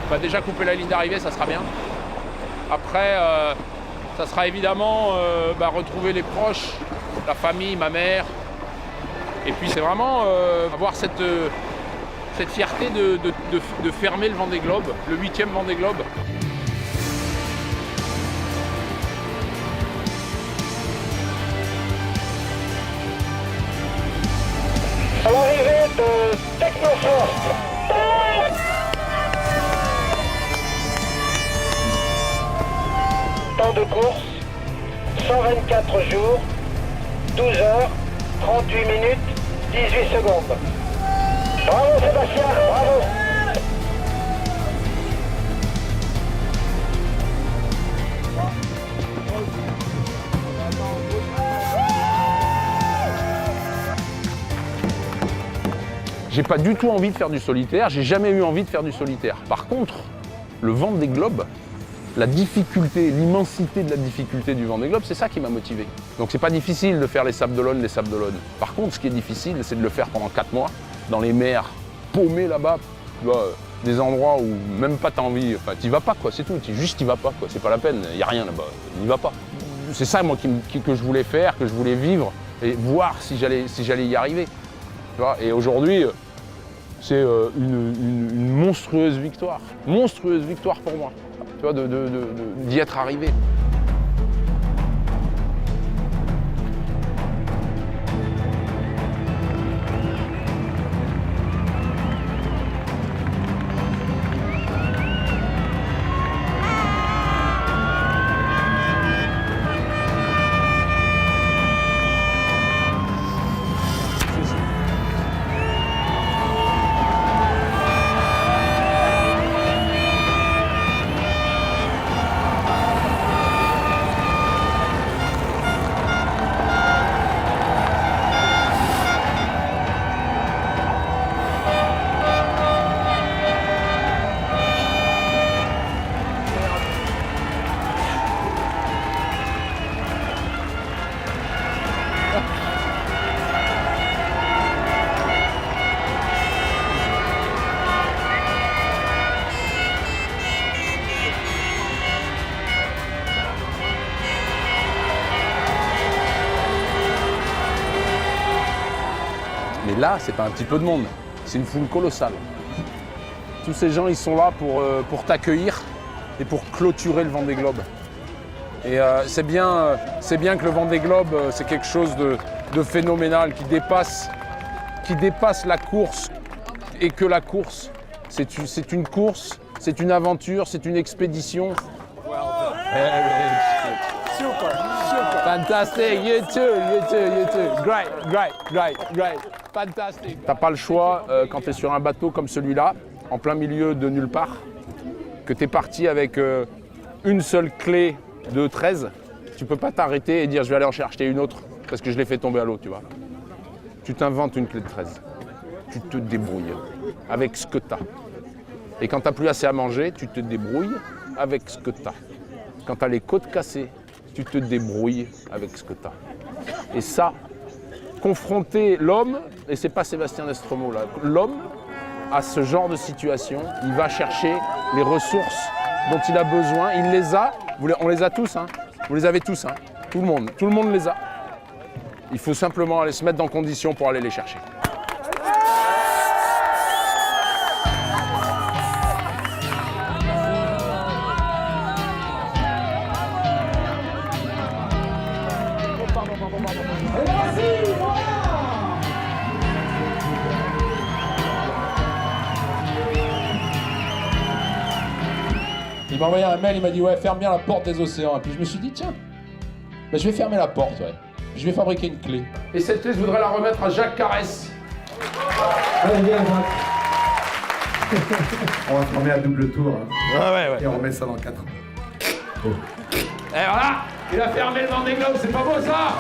Bah, déjà couper la ligne d'arrivée, ça sera bien. Après, ça sera évidemment retrouver les proches, la famille, ma mère. Et puis c'est vraiment avoir cette fierté de fermer le Vendée Globe, le 8e Vendée Globe. À l'arrivée de Technoforce. Temps de course, 124 jours, 12 heures, 38 minutes, 18 secondes. Bravo Sébastien, bravo. J'ai pas du tout envie de faire du solitaire, j'ai jamais eu envie de faire du solitaire. Par contre, le Vendée Globe, la difficulté, l'immensité de la difficulté du Vendée Globe, c'est ça qui m'a motivé. Donc c'est pas difficile de faire les Sables d'Olonne. Par contre, ce qui est difficile, c'est de le faire pendant 4 mois, dans les mers paumées là-bas, tu vois, des endroits où même pas t'as envie, enfin t'y vas pas quoi, c'est tout, t'y vas pas quoi, c'est pas la peine, y a rien là-bas, n'y va pas. C'est ça moi que je voulais faire, que je voulais vivre et voir si j'allais y arriver. Tu vois, et aujourd'hui, c'est une monstrueuse victoire pour moi, tu vois, d'y être arrivé. Mais là, c'est pas un petit peu de monde, c'est une foule colossale. Tous ces gens, ils sont là pour t'accueillir et pour clôturer le Vendée Globe. Et c'est bien que le Vendée Globe, c'est quelque chose de phénoménal, qui dépasse la course. Et que la course, c'est une course, c'est une aventure, c'est une expédition. Super. Fantastic, you too. Great. Fantastic. T'as pas le choix quand tu es sur un bateau comme celui-là, en plein milieu de nulle part, que tu es parti avec une seule clé de 13, tu peux pas t'arrêter et dire je vais aller en chercher une autre parce que je l'ai fait tomber à l'eau, tu vois. Tu t'inventes une clé de 13. Tu te débrouilles avec ce que tu as. Et quand tu n'as plus assez à manger, tu te débrouilles avec ce que tu as. Quand tu as les côtes cassées, tu te débrouilles avec ce que tu as. Et ça, confronter l'homme, et c'est pas Sébastien Destremaux là, l'homme à ce genre de situation, il va chercher les ressources dont il a besoin, il les a, on les a tous, hein. Vous les avez tous, hein. Tout le monde les a. Il faut simplement aller se mettre dans condition pour aller les chercher. Il m'a envoyé un mail, il m'a dit ouais, ferme bien la porte des océans. Et puis je me suis dit tiens, je vais fermer la porte, ouais. Je vais fabriquer une clé. Et cette clé, je voudrais la remettre à Jacques Carès. Allez, viens, Jacques. On va former à double tour. Hein. Ouais. Et on remet ça dans 4 ans. Et voilà, il a fermé le Vendée Globe, c'est pas beau ça?